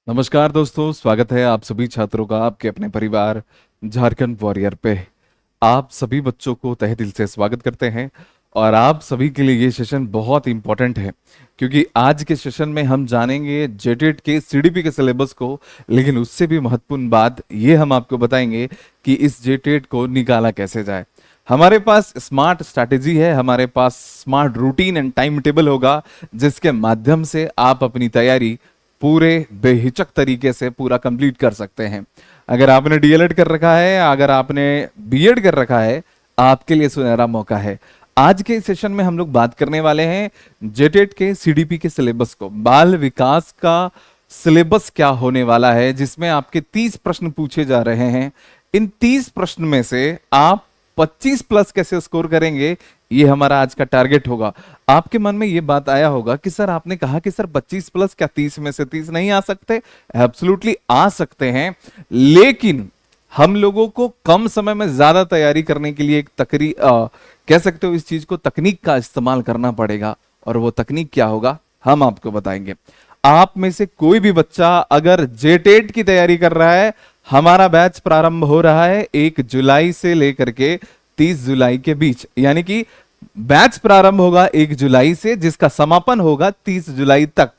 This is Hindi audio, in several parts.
नमस्कार दोस्तों, स्वागत है आप सभी छात्रों का आपके अपने परिवार झारखंड वॉरियर पे। आप सभी बच्चों को तहे दिल से स्वागत करते हैं और आप सभी के लिए ये सेशन बहुत इंपॉर्टेंट है क्योंकि आज के सेशन में हम जानेंगे जेटेट के सीडीपी के सिलेबस को। लेकिन उससे भी महत्वपूर्ण बात ये हम आपको बताएंगे कि इस जेटेट को निकाला कैसे जाए। हमारे पास स्मार्ट स्ट्रैटेजी है, हमारे पास smart routine and time table होगा जिसके माध्यम से आप अपनी तैयारी पूरे बेहिचक तरीके से पूरा कंप्लीट कर सकते हैं। अगर आपने डीएलएड कर रखा है, अगर आपने बीएड कर रखा है, आपके लिए सुनहरा मौका है। आज के सेशन में हम लोग बात करने वाले हैं जेटेट के सीडीपी के सिलेबस को। बाल विकास का सिलेबस क्या होने वाला है, जिसमें आपके 30 प्रश्न पूछे जा रहे हैं। इन 30 प्रश्न में से आप 25 प्लस कैसे स्कोर करेंगे, ये हमारा आज का टारगेट होगा। आपके मन में ये बात आया होगा कि सर आपने कहा कि सर 25 प्लस, क्या 30 में से 30 नहीं आ सकते? एब्सोल्युटली आ सकते हैं, लेकिन हम लोगों को कम समय में ज्यादा तैयारी करने के लिए एक कह सकते हो इस चीज को तकनीक का इस्तेमाल करना पड़ेगा। और वो तकनीक क्या होगा हम आपको बताएंगे। आप में से कोई भी बच्चा अगर जेटेट की तैयारी कर रहा है, हमारा बैच प्रारंभ हो रहा है 1 जुलाई से लेकर के 30 जुलाई के बीच, यानी कि बैच प्रारंभ होगा 1 जुलाई से, जिसका समापन होगा 30 जुलाई तक।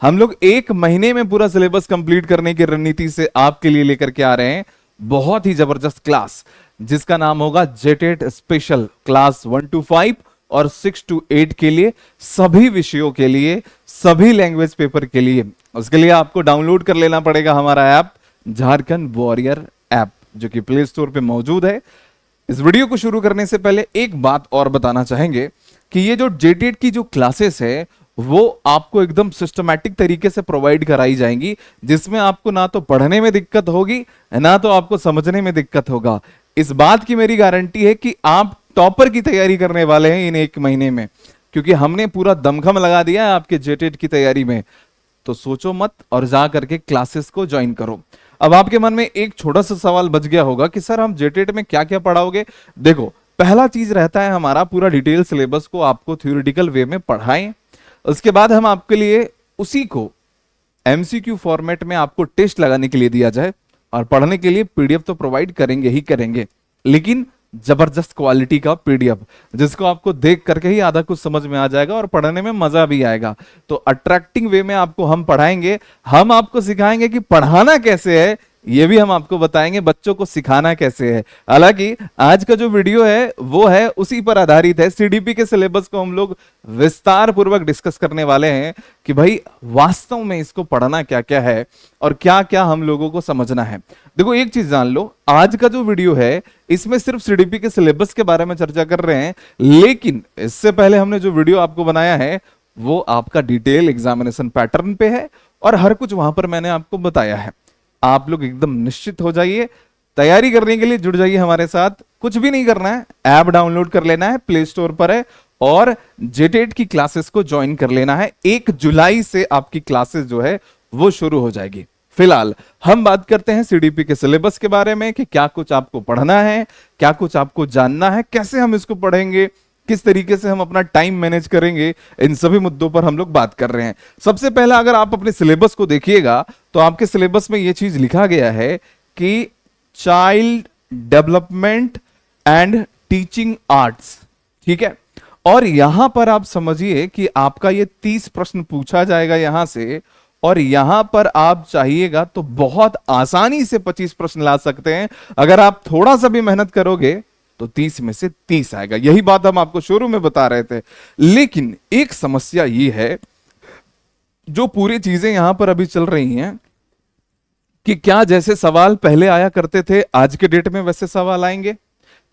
हम लोग 1 महीने में पूरा सिलेबस कंप्लीट करने की रणनीति से आपके लिए लेकर के आ रहे हैं बहुत ही जबरदस्त क्लास, जिसका नाम होगा जेटेट स्पेशल क्लास 1 to 5 और 6 to 8 के लिए, सभी विषयों के लिए, सभी लैंग्वेज पेपर के लिए। उसके लिए आपको डाउनलोड कर लेना पड़ेगा हमारा ऐप झारखंड वॉरियर ऐप, जो कि प्ले स्टोर पे मौजूद है। इस वीडियो को शुरू करने से पहले एक बात और बताना चाहेंगे कि ये जो जेटेट की जो क्लासेस है वो आपको एकदम सिस्टमैटिक तरीके से प्रोवाइड कराई जाएंगी, जिसमें आपको ना तो पढ़ने में दिक्कत होगी, ना तो आपको समझने में दिक्कत होगा। इस बात की मेरी गारंटी है कि आप टॉपर की तैयारी करने वाले हैं इन 1 महीने में, क्योंकि हमने पूरा दमखम लगा दिया है आपके जेटेट की तैयारी में। तो सोचो मत और जा करके क्लासेस को ज्वाइन करो। अब आपके मन में एक छोटा सा सवाल बच गया होगा कि सर हम जेटेट में क्या क्या पढ़ाओगे। देखो, पहला चीज रहता है हमारा पूरा डिटेल सिलेबस को आपको थ्योरेटिकल वे में पढ़ाएं। उसके बाद हम आपके लिए उसी को एमसीक्यू फॉर्मेट में आपको टेस्ट लगाने के लिए दिया जाए, और पढ़ने के लिए पीडीएफ तो प्रोवाइड करेंगे ही करेंगे, लेकिन जबरदस्त क्वालिटी का पीडीएफ, जिसको आपको देख करके ही आधा कुछ समझ में आ जाएगा और पढ़ने में मजा भी आएगा। तो अट्रैक्टिंग वे में आपको हम पढ़ाएंगे, हम आपको सिखाएंगे कि पढ़ाना कैसे है, ये भी हम आपको बताएंगे बच्चों को सिखाना कैसे है। हालांकि आज का जो वीडियो है वो है उसी पर आधारित है। सीडीपी के सिलेबस को हम लोग विस्तार पूर्वक डिस्कस करने वाले हैं कि भाई वास्तव में इसको पढ़ना क्या क्या है और क्या क्या हम लोगों को समझना है। देखो, एक चीज जान लो, आज का जो वीडियो है इसमें सिर्फ सीडीपी के सिलेबस के बारे में चर्चा कर रहे हैं, लेकिन इससे पहले हमने जो वीडियो आपको बनाया है वो आपका डिटेल एग्जामिनेशन पैटर्न पे है और हर कुछ वहां पर मैंने आपको बताया है। आप लोग एकदम निश्चित हो जाइए, तैयारी करने के लिए जुड़ जाइए हमारे साथ। कुछ भी नहीं करना है, ऐप डाउनलोड कर लेना है, प्ले स्टोर पर है, और जेटेट की क्लासेस को ज्वाइन कर लेना है। 1 जुलाई से आपकी क्लासेस जो है वो शुरू हो जाएगी। फिलहाल हम बात करते हैं सीडीपी के सिलेबस के बारे में कि क्या कुछ आपको पढ़ना है, क्या कुछ आपको जानना है, कैसे हम इसको पढ़ेंगे, किस तरीके से हम अपना टाइम मैनेज करेंगे। इन सभी मुद्दों पर हम लोग बात कर रहे हैं। सबसे पहला, अगर आप अपने सिलेबस को देखिएगा तो आपके सिलेबस में यह चीज लिखा गया है कि child development and teaching arts, ठीक है। और यहां पर आप समझिए कि आपका ये 30 प्रश्न पूछा जाएगा यहां से, और यहां पर आप चाहिएगा तो बहुत आसानी से 25 प्रश्न ला सकते हैं। अगर आप थोड़ा सा भी मेहनत करोगे तो 30 में से 30 आएगा। यही बात हम आपको शुरू में बता रहे थे। लेकिन एक समस्या ये है, जो पूरी चीजें यहां पर अभी चल रही हैं, कि क्या जैसे सवाल पहले आया करते थे आज के डेट में वैसे सवाल आएंगे?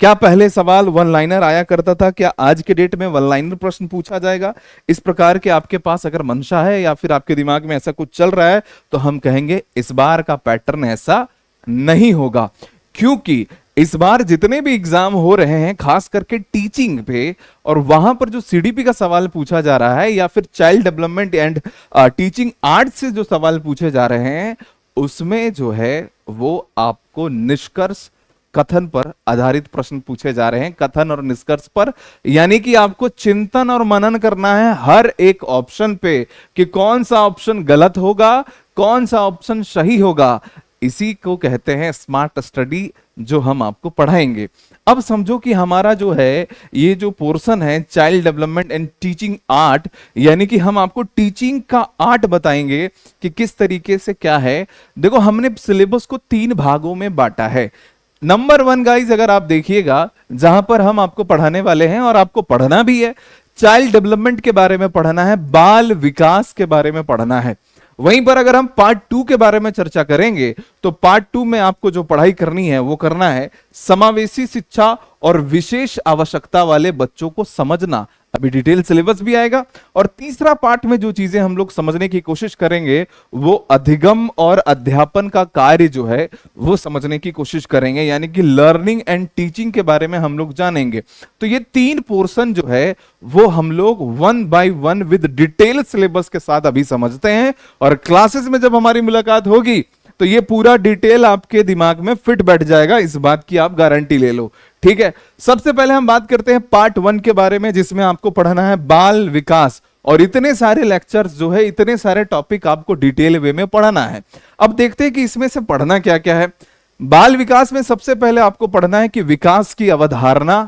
क्या पहले सवाल वन लाइनर आया करता था, क्या आज के डेट में वन लाइनर प्रश्न पूछा जाएगा? इस प्रकार के आपके पास अगर मंशा है या फिर आपके दिमाग में ऐसा कुछ चल रहा है, तो हम कहेंगे इस बार का पैटर्न ऐसा नहीं होगा। क्योंकि इस बार जितने भी एग्जाम हो रहे हैं खास करके टीचिंग पे, और वहां पर जो सीडीपी का सवाल पूछा जा रहा है या फिर child development and teaching art से जो सवाल पूछे जा रहे हैं, उसमें जो है वो आपको निष्कर्ष कथन पर आधारित प्रश्न पूछे जा रहे हैं, कथन और निष्कर्ष पर। यानी कि आपको चिंतन और मनन करना है हर एक ऑप्शन पे कि कौन सा ऑप्शन गलत होगा, कौन सा ऑप्शन सही होगा, इसी को कहते हैं स्मार्ट स्टडी, जो हम आपको पढ़ाएंगे। अब समझो कि हमारा जो है ये जो पोर्शन है child development and teaching art, यानी कि हम आपको टीचिंग का आर्ट बताएंगे कि किस तरीके से क्या है। देखो हमने सिलेबस को 3 भागों में बांटा है। नंबर 1 गाइज, अगर आप देखिएगा जहां पर हम आपको पढ़ाने वाले हैं और आपको पढ़ना भी है, चाइल्ड डेवलपमेंट के बारे में पढ़ना है, बाल विकास के बारे में पढ़ना है। वहीं पर अगर हम पार्ट 2 के बारे में चर्चा करेंगे तो पार्ट 2 में आपको जो पढ़ाई करनी है वो करना है समावेशी शिक्षा और विशेष आवश्यकता वाले बच्चों को समझना। अभी डिटेल सिलेबस भी आएगा। और तीसरा पार्ट में जो चीजें हम लोग समझने की कोशिश करेंगे वो अधिगम और अध्यापन का कार्य जो है वो समझने की कोशिश करेंगे, यानी कि लर्निंग एंड टीचिंग के बारे में हम लोग जानेंगे। तो ये 3 पोर्शन जो है वो हम लोग 1 बाय 1 विद डिटेल सिलेबस के साथ अभी समझते हैं, और क्लासेस में जब हमारी मुलाकात होगी तो ये पूरा डिटेल आपके दिमाग में फिट बैठ जाएगा, इस बात की आप गारंटी ले लो। ठीक है, सबसे पहले हम बात करते हैं पार्ट 1 के बारे में, जिसमें आपको पढ़ना है बाल विकास। और इतने सारे लेक्चर्स जो है, इतने सारे टॉपिक आपको डिटेल वे में पढ़ना है। अब देखते हैं कि इसमें से पढ़ना क्या क्या है। बाल विकास में सबसे पहले आपको पढ़ना है कि विकास की अवधारणा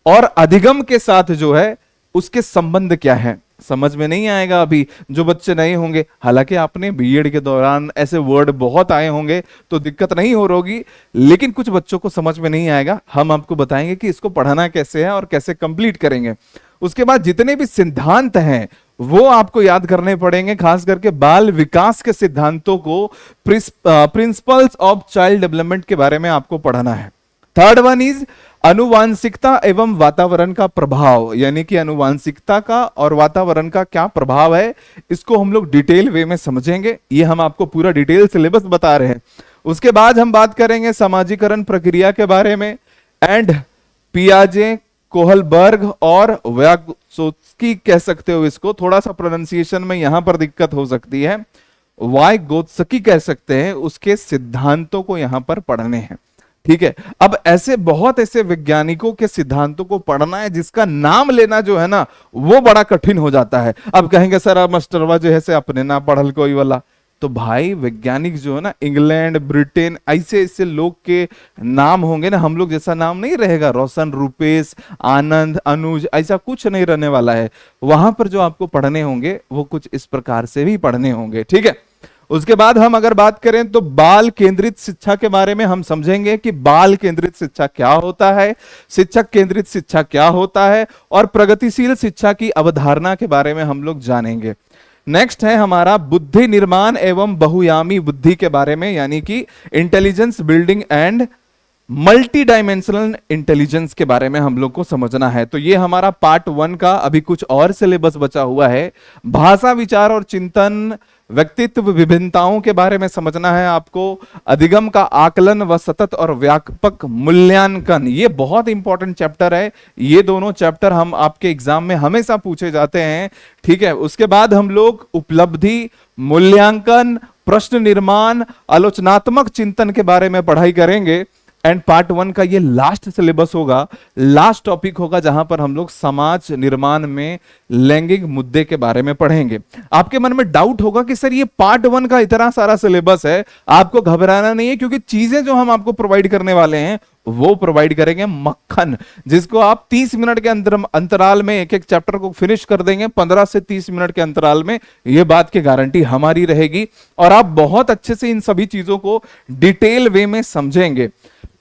और अधिगम के साथ जो है उसके संबंध क्या है। समझ में नहीं आएगा अभी जो बच्चे नए होंगे, हालांकि आपने बीएड के दौरान ऐसे वर्ड बहुत आए होंगे तो दिक्कत नहीं हो रही, लेकिन कुछ बच्चों को समझ में नहीं आएगा। हम आपको बताएंगे कि इसको पढ़ना कैसे है और कैसे कंप्लीट करेंगे। उसके बाद जितने भी सिद्धांत हैं वो आपको याद करने पड़ेंगे, खास करके बाल विकास के सिद्धांतों को, प्रिंसिपल्स ऑफ चाइल्ड डेवलपमेंट के बारे में आपको पढ़ना है। थर्ड वन इज अनुवांशिकता एवं वातावरण का प्रभाव, यानी कि अनुवांशिकता का और वातावरण का क्या प्रभाव है, इसको हम लोग डिटेल वे में समझेंगे। ये हम आपको पूरा डिटेल सिलेबस बता रहे हैं। उसके बाद हम बात करेंगे समाजीकरण प्रक्रिया के बारे में एंड पियाजे, कोहलबर्ग और वाइगोत्स्की कह सकते हो इसको, थोड़ा सा प्रोनाउंसिएशन में यहां पर दिक्कत हो सकती है, वाइगोत्स्की कह सकते हैं, उसके सिद्धांतों को यहां पर पढ़ने हैं। ठीक है, अब ऐसे बहुत ऐसे वैज्ञानिकों के सिद्धांतों को पढ़ना है जिसका नाम लेना जो है ना वो बड़ा कठिन हो जाता है। अब कहेंगे सर अब मास्टरवा जो है से अपने ना पढ़ल कोई वाला, तो भाई वैज्ञानिक जो है ना इंग्लैंड, ब्रिटेन, ऐसे ऐसे लोग के नाम होंगे ना, हम लोग जैसा नाम नहीं रहेगा, रोशन, रुपेश, आनंद, अनुज, ऐसा कुछ नहीं रहने वाला है। वहां पर जो आपको पढ़ने होंगे वो कुछ इस प्रकार से भी पढ़ने होंगे। ठीक है, उसके बाद हम अगर बात करें तो बाल केंद्रित शिक्षा के बारे में हम समझेंगे कि बाल केंद्रित शिक्षा क्या होता है, शिक्षक केंद्रित शिक्षा क्या होता है, और प्रगतिशील शिक्षा की अवधारणा के बारे में हम लोग जानेंगे। नेक्स्ट है हमारा बुद्धि निर्माण एवं बहुयामी बुद्धि के बारे में, यानी कि intelligence building and multi dimensional intelligence के बारे में हम लोग को समझना है। तो ये हमारा पार्ट 1 का अभी कुछ और सिलेबस बचा हुआ है। भाषा, विचार और चिंतन, व्यक्तित्व विभिन्नताओं के बारे में समझना है आपको, अधिगम का आकलन व सतत और व्यापक मूल्यांकन, ये बहुत इंपॉर्टेंट चैप्टर है। ये दोनों चैप्टर हम आपके एग्जाम में हमेशा पूछे जाते हैं। ठीक है, उसके बाद हम लोग उपलब्धि, मूल्यांकन, प्रश्न निर्माण, आलोचनात्मक चिंतन के बारे में पढ़ाई करेंगे। एंड पार्ट 1 का ये लास्ट सिलेबस होगा, लास्ट टॉपिक होगा, जहां पर हम लोग समाज निर्माण में लैंगिक मुद्दे के बारे में पढ़ेंगे। आपके मन में डाउट होगा कि सर ये पार्ट 1 का इतना सारा सिलेबस है, आपको घबराना नहीं है, क्योंकि चीजें जो हम आपको प्रोवाइड करने वाले हैं वो प्रोवाइड करेंगे मक्खन, जिसको आप 30 मिनट के अंतराल में एक एक चैप्टर को फिनिश कर देंगे, 15 से 30 मिनट के अंतराल में। ये बात की गारंटी हमारी रहेगी और आप बहुत अच्छे से इन सभी चीजों को डिटेल वे में समझेंगे।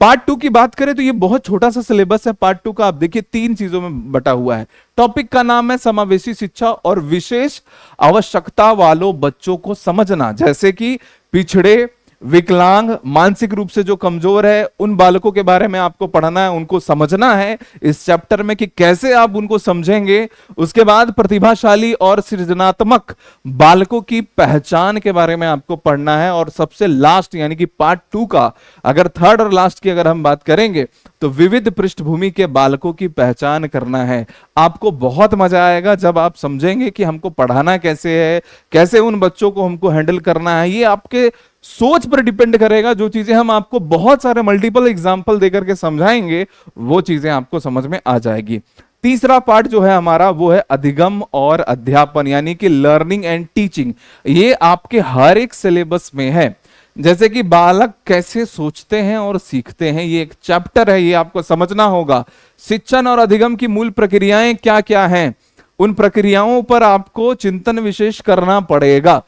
पार्ट 2 की बात करें तो ये बहुत छोटा सा सिलेबस है। पार्ट 2 का आप देखिए 3 चीजों में बटा हुआ है। टॉपिक का नाम है समावेशी शिक्षा और विशेष आवश्यकता वालों बच्चों को समझना, जैसे कि पिछड़े, विकलांग, मानसिक रूप से जो कमजोर है, उन बालकों के बारे में आपको पढ़ना है, उनको समझना है इस चैप्टर में कि कैसे आप उनको समझेंगे। उसके बाद प्रतिभाशाली और सृजनात्मक बालकों की पहचान के बारे में आपको पढ़ना है। और सबसे लास्ट यानी कि पार्ट 2 का अगर थर्ड और लास्ट की अगर हम बात करेंगे तो विविध पृष्ठभूमि के बालकों की पहचान करना है। आपको बहुत मजा आएगा जब आप समझेंगे कि हमको पढ़ाना कैसे है, कैसे उन बच्चों को हमको हैंडल करना है। ये आपके सोच पर डिपेंड करेगा। जो चीजें हम आपको बहुत सारे मल्टीपल एग्जाम्पल देकर के समझाएंगे वो चीजें आपको समझ में आ जाएगी। तीसरा पार्ट जो है हमारा वो है अधिगम और अध्यापन, यानी कि लर्निंग एंड टीचिंग। ये आपके हर एक सिलेबस में है। जैसे कि बालक कैसे सोचते हैं और सीखते हैं, ये एक चैप्टर है, ये आपको समझना होगा। शिक्षण और अधिगम की मूल प्रक्रियाएं क्या क्या हैं, उन प्रक्रियाओं पर आपको चिंतन विशेष करना पड़ेगा।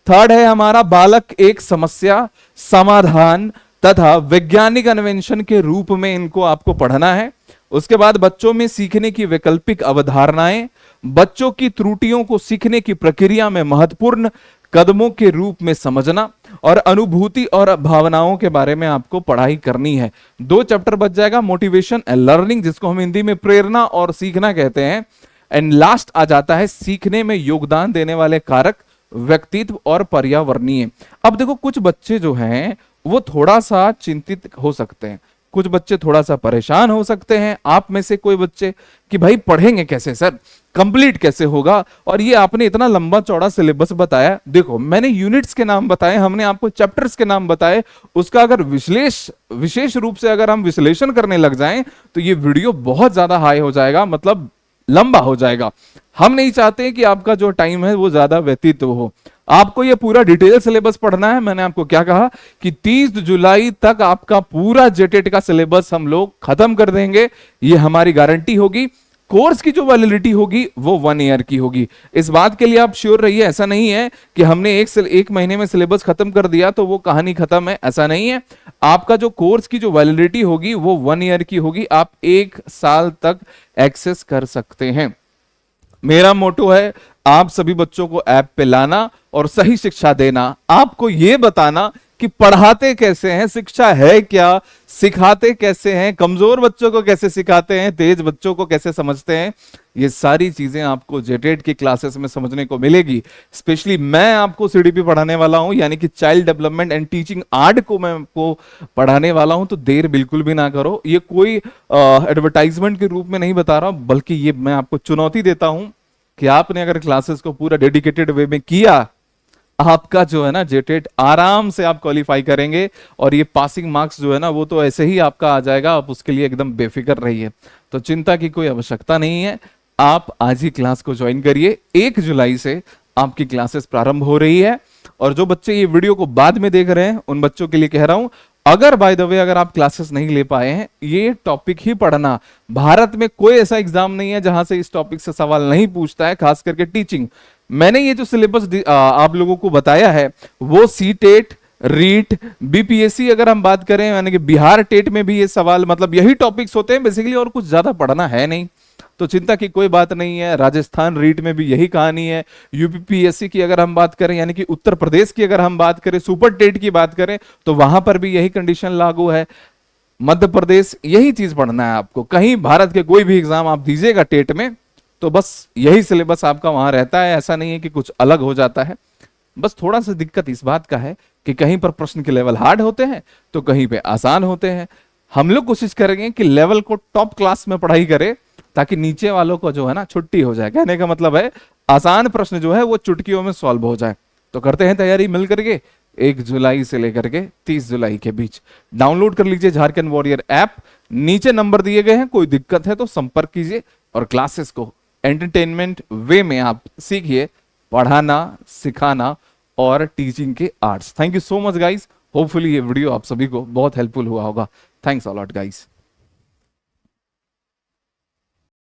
थर्ड है हमारा बालक एक समस्या समाधान तथा वैज्ञानिक अन्वेषण के रूप में इनको आपको पढ़ना है। उसके बाद बच्चों में सीखने की वैकल्पिक अवधारणाएं, बच्चों की त्रुटियों को सीखने की प्रक्रिया में महत्वपूर्ण कदमों के रूप में समझना, और अनुभूति और भावनाओं के बारे में आपको पढ़ाई करनी है। 2 चैप्टर बच जाएगा, मोटिवेशन एंड लर्निंग, जिसको हम हिंदी में प्रेरणा और सीखना कहते हैं। एंड लास्ट आ जाता है सीखने में योगदान देने वाले कारक, व्यक्तित्व और पर्यावरणीय। अब देखो कुछ बच्चे जो हैं वो थोड़ा सा चिंतित हो सकते हैं, कुछ बच्चे थोड़ा सा परेशान हो सकते हैं, आप में से कोई बच्चे कि भाई पढ़ेंगे कैसे सर, कंप्लीट कैसे होगा, और ये आपने इतना लंबा चौड़ा सिलेबस बताया। देखो मैंने यूनिट्स के नाम बताए, हमने आपको चैप्टर्स के नाम बताए, उसका अगर विशेष रूप से अगर हम विश्लेषण करने लग जाएं तो ये वीडियो बहुत ज्यादा हाई हो जाएगा, मतलब लंबा हो जाएगा। हम नहीं चाहते कि आपका जो टाइम है वो ज्यादा व्यतीत हो। आपको ये पूरा डिटेल सिलेबस पढ़ना है। मैंने आपको क्या कहा कि 30 जुलाई तक आपका पूरा जेटेट का सिलेबस हम लोग खत्म कर देंगे, ये हमारी गारंटी होगी। कोर्स की जो वैलिडिटी होगी वो 1 ईयर की होगी। इस बात के लिए आप श्योर रहिए, ऐसा नहीं है कि हमने एक महीने में सिलेबस खत्म कर दिया तो वो कहानी खत्म है, ऐसा नहीं है। आपका जो कोर्स की जो वैलिडिटी होगी वो 1 ईयर की होगी, आप 1 साल तक एक्सेस कर सकते हैं। मेरा मोटो है आप सभी बच्चों को ऐप पे लाना और सही शिक्षा देना, आपको यह बताना कि पढ़ाते कैसे हैं, शिक्षा है क्या, सिखाते कैसे हैं, कमजोर बच्चों को कैसे सिखाते हैं, तेज बच्चों को कैसे समझते हैं। ये सारी चीजें आपको जेटेट की क्लासेस में समझने को मिलेगी। स्पेशली मैं आपको सीडीपी पढ़ाने वाला हूं, यानी कि child development and teaching art को मैं आपको पढ़ाने वाला हूं, तो देर बिल्कुल भी ना करो। ये कोई एडवर्टाइजमेंट के रूप में नहीं बता रहा हूं, बल्कि ये मैं आपको चुनौती देता हूं कि आपने अगर क्लासेस को पूरा डेडिकेटेड वे में किया, आपका जो है ना जेटेट आराम से आप क्वालिफाई करेंगे, और ये पासिंग मार्क्स जो है ना वो तो ऐसे ही आपका आ जाएगा, आप उसके लिए एकदम बेफिक्र रहिए। तो चिंता की कोई आवश्यकता नहीं है, आप आज ही क्लास को ज्वाइन करिए। 1 जुलाई से आपकी क्लासेस प्रारंभ हो रही है। और जो बच्चे ये वीडियो को बाद में देख रहे हैं उन बच्चों के लिए कह रहा हूं, अगर बाय द वे अगर आप क्लासेस नहीं ले पाए हैं, ये टॉपिक ही पढ़ना। भारत में कोई ऐसा एग्जाम नहीं है जहां से इस टॉपिक से सवाल नहीं पूछता है, खास करके टीचिंग। मैंने ये जो सिलेबस आप लोगों को बताया है वो सीटेट, रीट, बीपीएससी अगर हम बात करें, यानी कि बिहार टेट में भी ये सवाल, मतलब यही टॉपिक्स होते हैं बेसिकली, और कुछ ज्यादा पढ़ना है नहीं, तो चिंता की कोई बात नहीं है। राजस्थान रीट में भी यही कहानी है। यूपीपीएससी की अगर हम बात करें, यानी कि उत्तर प्रदेश की अगर हम बात करें, सुपर टेट की बात करें, तो वहां पर भी यही कंडीशन लागू है। मध्य प्रदेश, यही चीज पढ़ना है आपको। कहीं भारत के कोई भी एग्जाम आप दीजिएगा टेट में तो बस यही सिलेबस आपका वहां रहता है, ऐसा नहीं है कि कुछ अलग हो जाता है। बस थोड़ा सा दिक्कत इस बात का है कि कहीं पर प्रश्न के लेवल हार्ड होते हैं तो कहीं पे आसान होते हैं। हम लोग कोशिश करेंगे कि लेवल को टॉप क्लास में पढ़ाई करें, ताकि नीचे वालों को जो है ना छुट्टी हो जाए। कहने का मतलब है आसान प्रश्न जो है वो चुटकियों में सॉल्व हो जाए। तो करते हैं तैयारी मिल करके 1 जुलाई से लेकर के 30 जुलाई के बीच। डाउनलोड कर लीजिए झारखंड वॉरियर ऐप, नीचे नंबर दिए गए हैं, कोई दिक्कत है तो संपर्क कीजिए, और क्लासेस को एंटरटेनमेंट वे में आप सीखिए, पढ़ाना, सिखाना और टीचिंग के arts. Thank you so much guys, hopefully ये वीडियो आप सभी को बहुत हेल्पफुल हुआ होगा। Thanks a lot guys.